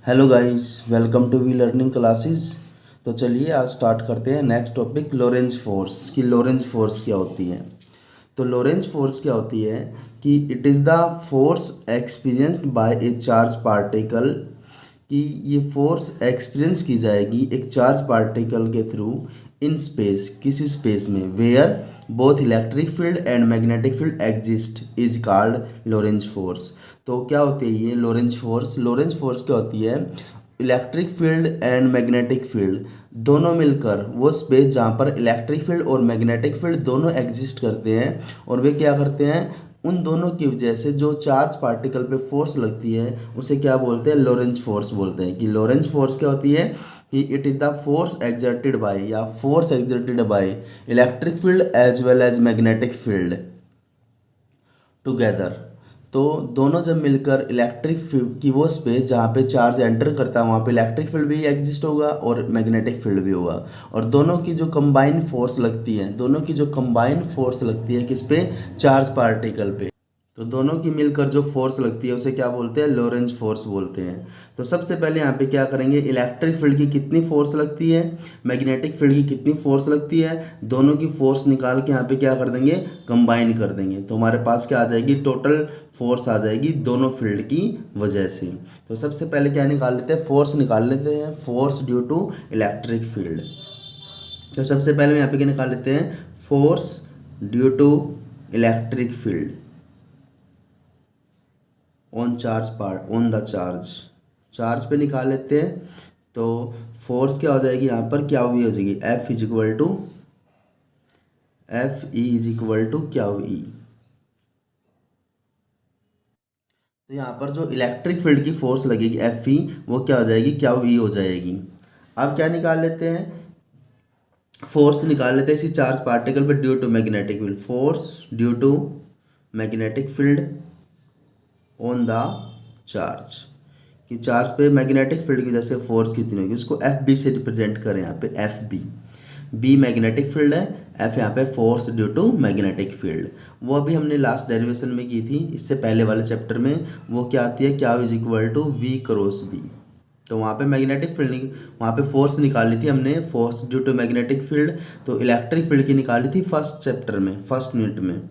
Hello guys, welcome to V learning classes. तो चलिए आज स्टार्ट करते हैं नेक्स्ट टॉपिक लोरेंज फोर्स की। लोरेंज फोर्स क्या होती है? तो लोरेंज फोर्स क्या होती है कि it is the force experienced by a charge particle. कि ये फोर्स एक्सपीरियंस की जाएगी एक चार्ज पार्टिकल के थ्रू इन स्पेस, किसी स्पेस में, where both electric field and magnetic field exist is called Lorentz force. तो क्या होती है ये लोरेंज फोर्स? लोरेंज फोर्स क्या होती है? Electric field and magnetic field दोनों मिलकर वो स्पेस जहाँ पर इलेक्ट्रिक फील्ड और मैग्नेटिक फील्ड दोनों एग्जिस्ट करते हैं, और वे क्या करते हैं, उन दोनों की वजह से जो चार्ज पार्टिकल पे फोर्स लगती है उसे क्या बोलते हैं? लोरेंज फोर्स बोलते हैं। कि लोरेंज फोर्स क्या होती है कि it is the force exerted by या force exerted by electric field as well as magnetic field together. तो दोनों जब मिलकर इलेक्ट्रिक फील्ड की वो स्पेस जहाँ पे चार्ज एंटर करता है वहाँ पे इलेक्ट्रिक फील्ड भी एग्जिस्ट होगा और मैग्नेटिक फील्ड भी होगा, और दोनों की जो कंबाइन फोर्स लगती है, दोनों की जो कंबाइन फोर्स लगती है किस पे? चार्ज पार्टिकल पे। तो दोनों की मिलकर जो फोर्स लगती है उसे क्या बोलते हैं? लोरेंज फोर्स बोलते हैं। तो सबसे पहले यहाँ पे क्या करेंगे, इलेक्ट्रिक फील्ड की कितनी फोर्स लगती है, मैग्नेटिक फील्ड की कितनी फोर्स लगती है, दोनों की फोर्स निकाल के यहाँ पे क्या कर देंगे? कंबाइन कर देंगे। तो हमारे पास क्या आ जाएगी? टोटल फोर्स आ जाएगी दोनों फील्ड की वजह से। तो सबसे पहले क्या निकाल लेते हैं? फोर्स निकाल लेते हैं, force due to electric field. तो सबसे पहले यहाँ पे क्या निकाल लेते हैं? Force due to electric field on charge part on the charge, charge पे निकाल लेते हैं। तो फोर्स क्या हो जाएगी यहाँ पर? क्या हुई हो जाएगी? F is equal to F E is equal to क्या हुई? तो यहाँ पर जो इलेक्ट्रिक फील्ड की फोर्स लगेगी एफ ई, वो क्या हो जाएगी? क्या हुई हो जाएगी। अब क्या निकाल लेते हैं? फोर्स निकाल लेते हैं इसी चार्ज पार्टिकल पे due to magnetic field. Force due to magnetic field on the charge. कि चार्ज पे मैग्नेटिक फील्ड की वजह से फोर्स कितनी होगी उसको एफ बी से रिप्रेजेंट करें। यहाँ पे F B, B magnetic field है, एफ यहाँ पे force due to magnetic field. वो अभी हमने लास्ट डेरिवेशन में की थी, इससे पहले वाले चैप्टर में। वो क्या आती है? क्या is equal to V cross B. तो वहाँ पे मैग्नेटिक फील्ड, वहाँ पे फोर्स निकाली थी हमने, force due to magnetic field. तो इलेक्ट्रिक फील्ड की निकाली थी फर्स्ट चैप्टर में, फर्स्ट यूनिट में।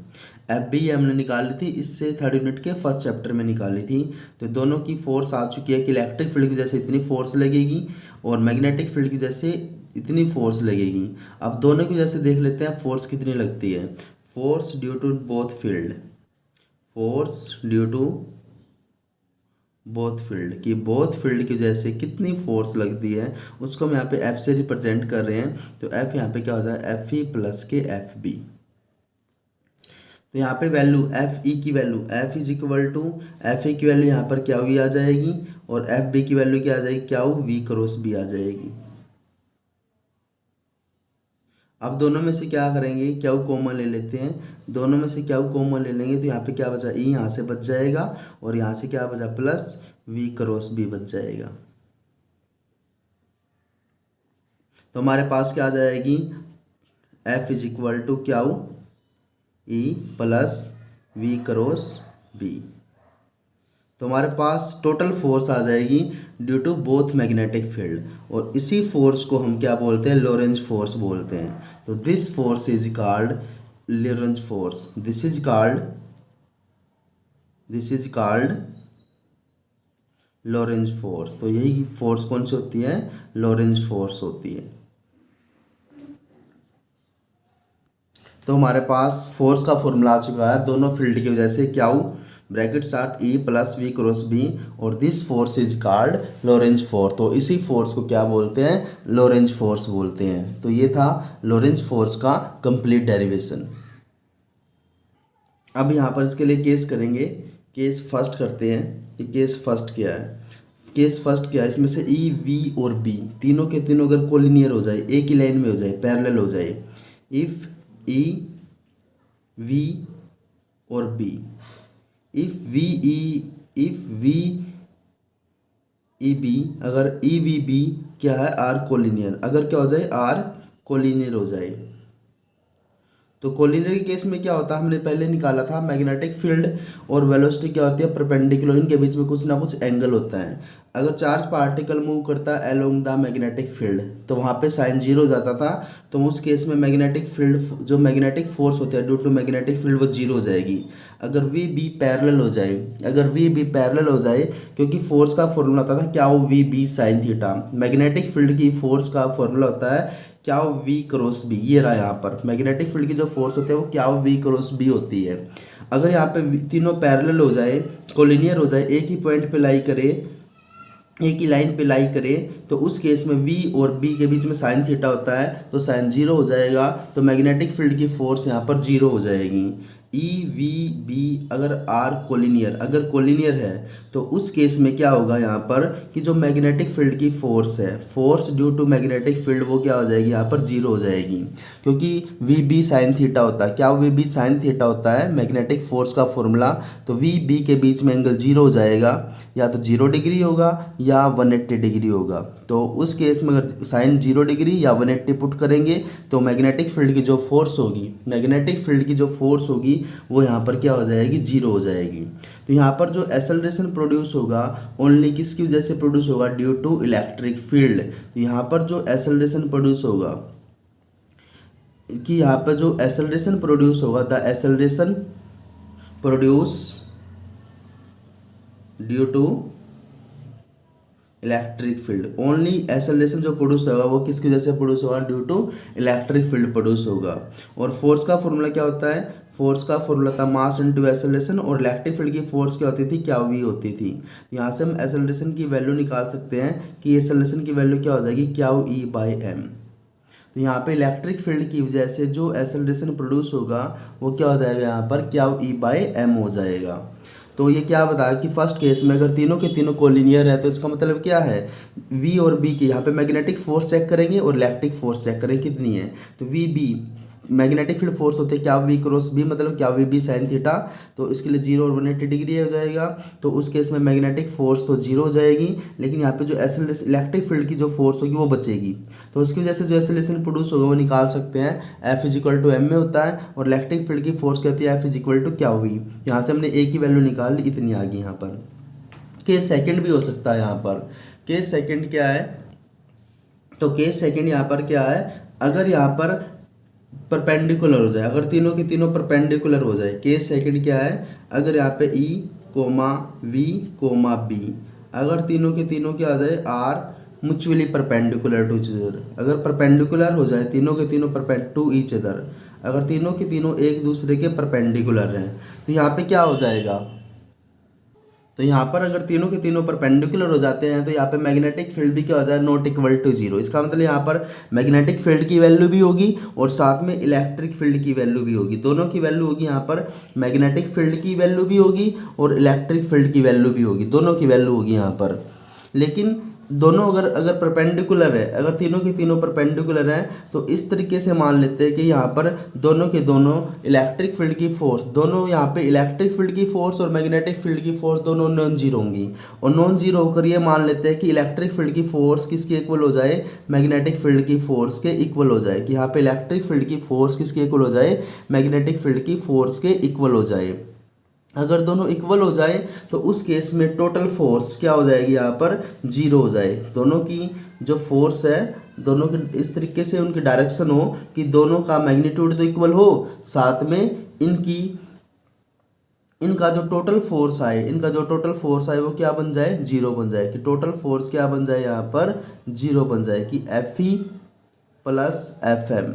एफ बी हमने निकाली थी इससे थर्ड यूनिट के फर्स्ट चैप्टर में निकाली थी। तो दोनों की फोर्स आ चुकी है कि इलेक्ट्रिक फील्ड की वजह से इतनी फोर्स लगेगी और मैग्नेटिक फील्ड की वजह से इतनी फोर्स लगेगी। अब दोनों की वजह से देख लेते हैं फोर्स कितनी लगती है। Force due to both field, force due to both field, की बोथ फील्ड की वजह से कितनी फोर्स लगती है उसको हम यहाँ पे एफ से रिप्रेजेंट कर रहे हैं। तो एफ यहाँ पे क्या हो जाए? एफ ई प्लस के एफ बी। तो यहाँ पे वैल्यू एफ ई की value F is equal to F E की वैल्यू यहाँ पर क्या हुई आ जाएगी, और एफ बी की वैल्यू क्या आ जाएगी? क्या हो? वी क्रॉस बी आ जाएगी। अब दोनों में से क्या करेंगे? क्या कॉमन ले लेते हैं, दोनों में से क्या कॉमन ले लेंगे। तो यहाँ पे क्या बचा? ई यहाँ से बच जाएगा, और यहाँ से क्या बचा? प्लस वी क्रॉस बी बच जाएगा। तो हमारे पास क्या आ जाएगी? एफ इज इक्वल टू क्या हो? E plus V cross B. तो हमारे पास टोटल फोर्स आ जाएगी due to both magnetic field, और इसी फोर्स को हम क्या बोलते हैं? लोरेंज फोर्स बोलते हैं। तो this force is called Lorentz force, this is called Lorentz force. तो यही फोर्स कौन सी होती है? लोरेंज फोर्स होती है। तो हमारे पास फोर्स का फॉर्मूला आ चुका है दोनों फील्ड की वजह से। क्या हो? Bracket start E plus V cross B, और this force is called Lorentz force. तो इसी फोर्स को क्या बोलते हैं? लोरेंज फोर्स बोलते हैं। तो ये था लोरेंज फोर्स का कंप्लीट डेरिवेशन। अब यहाँ पर इसके लिए केस करेंगे। केस फर्स्ट करते हैं कि केस फर्स्ट क्या है। केस फर्स्ट क्या है? इसमें से ई वी और बी तीनों के तीनों अगर कोलिनियर हो जाए, एक ही लाइन में हो जाए, पैरेलल हो जाए, इफ ई वी और B, if V E B, अगर ई वी बी क्या है? Are collinear. अगर क्या हो जाए? आर कोलिनियर हो जाए। तो कोलिनियर के केस में क्या होता है? हमने पहले निकाला था मैग्नेटिक फील्ड और वेलोसिटी क्या होती है? परपेंडिकुलर, इनके बीच में कुछ ना कुछ एंगल होता है। अगर चार्ज पार्टिकल मूव करता है अलोंग द मैग्नेटिक फील्ड तो वहाँ पे साइन जीरो हो जाता था, तो उस केस में मैग्नेटिक फील्ड जो मैग्नेटिक फोर्स होता है ड्यू टू मैग्नेटिक फील्ड वो जीरो हो जाएगी। अगर वी बी पैरेलल हो जाए, अगर वी बी पैरेलल हो जाए, क्योंकि फोर्स का फॉर्मूला होता था क्या हो V B sine theta, magnetic field की फोर्स का फॉर्मूला होता है क्या हो वी क्रॉस बी। ये रहा यहाँ पर मैग्नेटिक फील्ड की जो फोर्स होती है वो क्या हो वी क्रॉस बी होती है। अगर यहाँ पे तीनों पैरेलल हो जाए, कोलिनियर हो जाए, एक ही पॉइंट पे लाई करे, एक ही लाइन पे लाई करे, तो उस केस में V और B के बीच में साइन थीटा होता है तो साइन जीरो हो जाएगा, तो मैग्नेटिक फील्ड की फोर्स यहाँ पर जीरो हो जाएगी। ई वी बी अगर आर कोलिनियर, अगर कोलिनियर है तो उस केस में क्या होगा यहाँ पर कि जो मैग्नेटिक फील्ड की फोर्स है, force due to magnetic field वो क्या हो जाएगी यहाँ पर जीरो हो जाएगी, क्योंकि वी बी साइन थीटा होता है। क्या वी बी साइन थीटा होता है मैग्नेटिक फोर्स का फॉर्मूला, तो वी बी के बीच में एंगल जीरो हो जाएगा, या तो 0 डिग्री होगा या 180 डिग्री होगा। तो उस केस में अगर साइन 0 डिग्री या 180 पुट करेंगे तो मैग्नेटिक फील्ड की जो फोर्स होगी, मैग्नेटिक फील्ड की जो फोर्स होगी वो यहाँ पर क्या हो जाएगी जीरो हो जाएगी। तो यहाँ पर जो एक्सेलरेशन प्रोड्यूस होगा ओनली किसकी वजह से प्रोड्यूस होगा, ड्यू टू इलेक्ट्रिक फील्ड। तो यहाँ पर जो एक्सेलरेशन प्रोड्यूस होगा कि यहाँ पर जो एक्सेलरेशन प्रोड्यूस होगा the acceleration produce due to electric field, only acceleration जो प्रोड्यूस होगा वो किसकी वजह से प्रोड्यूस होगा, due to electric field produce होगा। और फोर्स का फॉर्मूला क्या होता है, फोर्स का फॉर्मूला था मास इनटू एक्सेलरेशन, और इलेक्ट्रिक फील्ड की फोर्स क्या होती थी, क्या वी होती थी। यहाँ से हम एक्सेलरेशन की वैल्यू निकाल सकते हैं कि एक्सेलरेशन की वैल्यू क्या हो जाएगी, क्या ई बाई एम। तो यहाँ पे इलेक्ट्रिक फील्ड की वजह से जो एक्सेलरेशन प्रोड्यूस होगा वो क्या हो जाएगा यहाँ पर, क्या ई बाई एम हो जाएगा। तो ये क्या बताया कि फर्स्ट केस में अगर तीनों के तीनों कोलिनियर है तो इसका मतलब क्या है, V और B की यहाँ पे मैग्नेटिक फोर्स चेक करेंगे और इलेक्ट्रिक फोर्स चेक करेंगे कितनी है, तो V B magnetic field force होते हैं क्या वी क्रॉस बी, मतलब क्या वी बी साइन थीटा, तो इसके लिए 0 और 180 डिग्री हो जाएगा। तो उस केस में मैग्नेटिक फोर्स तो जीरो हो जाएगी, लेकिन यहाँ पे जो इलेक्ट्रिक फील्ड की जो फोर्स होगी वो बचेगी। तो उसकी वजह से जो एक्सेलरेशन प्रोड्यूस होगा वो निकाल सकते हैं, F इजिक्वल टू एम में होता है, और इलेक्ट्रिक फील्ड की फोर्स कहती है F इजिक्वल टू क्या हुई। यहाँ से हमने ए की वैल्यू निकाल ली, इतनी आ गई। यहाँ पर केस सेकेंड भी हो सकता है। यहाँ पर केस सेकेंड क्या है, तो केस सेकेंड यहाँ पर क्या है, अगर यहाँ पर परपेंडिकुलर हो जाए, अगर तीनों के तीनों परपेंडिकुलर हो जाए। केस सेकंड क्या है, अगर यहाँ पे E comma V comma B, अगर तीनों के तीनों क्या हो जाए are mutually perpendicular to each other, अगर परपेंडिकुलर हो जाए तीनों के तीनों टू ईच अदर, अगर तीनों के तीनों एक दूसरे के परपेंडिकुलर हैं, तो यहाँ पे क्या हो जाएगा, तो यहाँ पर अगर तीनों के तीनों परपेंडिकुलर हो जाते हैं तो यहाँ पे मैग्नेटिक फील्ड भी क्या हो जाए, नॉट इक्वल टू जीरो। इसका मतलब यहाँ पर मैग्नेटिक फील्ड की वैल्यू भी होगी और साथ में इलेक्ट्रिक फील्ड की वैल्यू भी होगी, दोनों की वैल्यू होगी। यहाँ पर मैग्नेटिक फील्ड की वैल्यू भी होगी और इलेक्ट्रिक फील्ड की वैल्यू भी होगी, दोनों की वैल्यू होगी यहाँ पर। लेकिन दोनों अगर परपेंडिकुलर है, अगर तीनों के तीनों परपेंडिकुलर हैं, तो इस तरीके से मान लेते हैं कि यहाँ पर दोनों के दोनों इलेक्ट्रिक फील्ड की फोर्स, दोनों यहाँ पे इलेक्ट्रिक फील्ड की फोर्स और मैग्नेटिक फील्ड की फोर्स दोनों नॉन जीरो होंगी, और नॉन जीरो होकर ये मान लेते हैं कि इलेक्ट्रिक फील्ड की फोर्स किसके इक्वल हो जाए, मैग्नेटिक फील्ड की फोर्स के इक्वल हो जाए, कि यहाँ पे इलेक्ट्रिक फील्ड की फोर्स किसके इक्वल हो जाए, मैग्नेटिक फील्ड की फोर्स के इक्वल हो जाए। अगर दोनों इक्वल हो जाए तो उस केस में टोटल फोर्स क्या हो जाएगी, यहाँ पर जीरो हो जाए। दोनों की जो फोर्स है, दोनों के इस तरीके से उनकी डायरेक्शन हो कि दोनों का मैग्नीट्यूड तो इक्वल हो, साथ में इनका जो टोटल फोर्स आए, इनका जो टोटल फोर्स आए वो क्या बन जाए, जीरो बन जाए। कि टोटल फोर्स क्या बन जाए, यहाँ पर जीरो बन जाए, कि Fe plus FM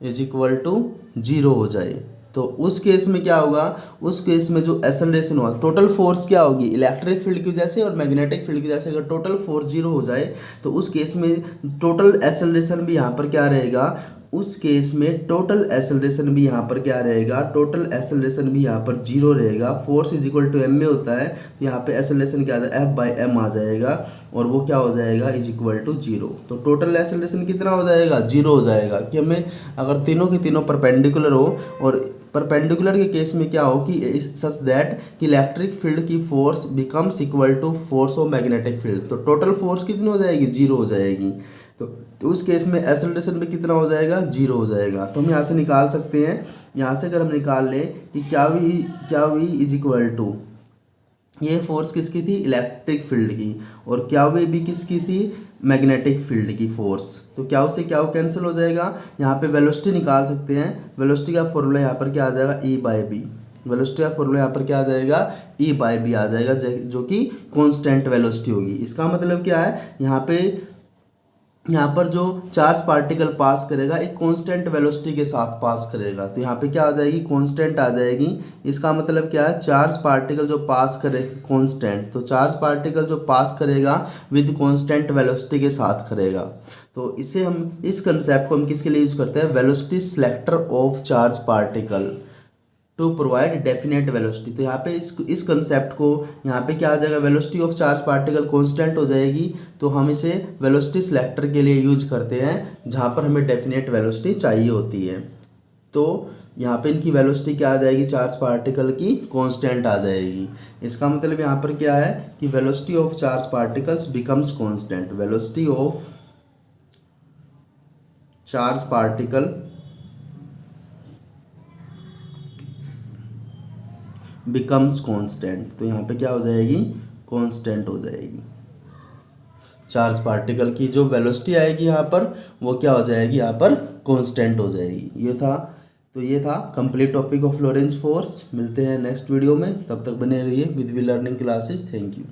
is equal to zero हो जाए। तो उस केस में क्या होगा, उस केस में जो एक्सेलरेशन होगा, टोटल फोर्स क्या होगी, इलेक्ट्रिक फील्ड की वजह से और मैग्नेटिक फील्ड की वजह से अगर टोटल फोर्स जीरो हो जाए तो उस केस में टोटल एक्सेलरेशन भी यहाँ पर क्या रहेगा, उस केस में टोटल एक्सेलरेशन भी यहाँ पर क्या रहेगा, टोटल एक्सेलरेशन भी यहाँ पर जीरो रहेगा। Force is equal to M में होता है, तो यहाँ पे एक्सेलरेशन क्या आता है, F बाई एम आ जाएगा, और वो क्या हो जाएगा, इज इक्वल टू जीरो। तो टोटल एक्सेलरेशन कितना हो जाएगा, जीरो हो जाएगा। कि हमें अगर तीनों के तीनों परपेंडिकुलर हो, और परपेंडिकुलर के केस में क्या हो कि सच दैट कि इलेक्ट्रिक फील्ड की force becomes equal to force of magnetic field, तो टोटल फोर्स कितनी हो जाएगी, जीरो हो जाएगी। तो उस केस में एक्सेलरेशन भी कितना हो जाएगा, जीरो हो जाएगा। तो हम यहाँ से निकाल सकते हैं, यहाँ से अगर हम निकाल लें कि क्या वी इज इक्वल टू ये फोर्स किसकी थी, इलेक्ट्रिक फील्ड की, और क्या वे भी किसकी थी, मैग्नेटिक फील्ड की फोर्स। तो क्या से क्या कैंसिल हो जाएगा, यहाँ पे वेलोसिटी निकाल सकते हैं, वेलोसिटी का फॉर्मूला यहाँ पर क्या आ जाएगा, ई बाई बी, वेलोसिटी का फॉर्मूला यहाँ पर क्या आ जाएगा, ई बाई बी आ जाएगा, जो कि कांस्टेंट वेलोसिटी होगी। इसका मतलब क्या है, यहाँ पर जो चार्ज पार्टिकल पास करेगा एक कांस्टेंट वेलोसिटी के साथ पास करेगा, तो यहाँ पे क्या आ जाएगी, कांस्टेंट आ जाएगी। इसका मतलब क्या है, चार्ज पार्टिकल जो पास करे कांस्टेंट, तो चार्ज पार्टिकल जो पास करेगा विद कांस्टेंट वेलोसिटी के साथ करेगा। तो इसे हम, इस कंसेप्ट को हम किसके लिए यूज करते हैं, velocity selector of charge particle to provide definite velocity. तो यहाँ पे इस कंसेप्ट को, यहाँ पे क्या आ जाएगा, velocity of charge particle constant हो जाएगी, तो हम इसे वेलोसिटी सिलेक्टर के लिए यूज करते हैं जहाँ पर हमें डेफिनेट वेलोसिटी चाहिए होती है। तो यहाँ पे इनकी वेलोसिटी क्या आ जाएगी, चार्ज पार्टिकल की कांस्टेंट आ जाएगी। इसका मतलब यहाँ पर क्या है कि velocity of charge particles becomes constant, velocity of charge particle becomes constant. तो यहाँ पे क्या हो जाएगी, कांस्टेंट हो जाएगी। चार्ज पार्टिकल की जो वेलोसिटी आएगी यहाँ पर, वो क्या हो जाएगी, यहाँ पर कांस्टेंट हो जाएगी। ये था complete topic of Lorentz force. मिलते हैं नेक्स्ट वीडियो में, तब तक बने रहिए with V learning classes. Thank you.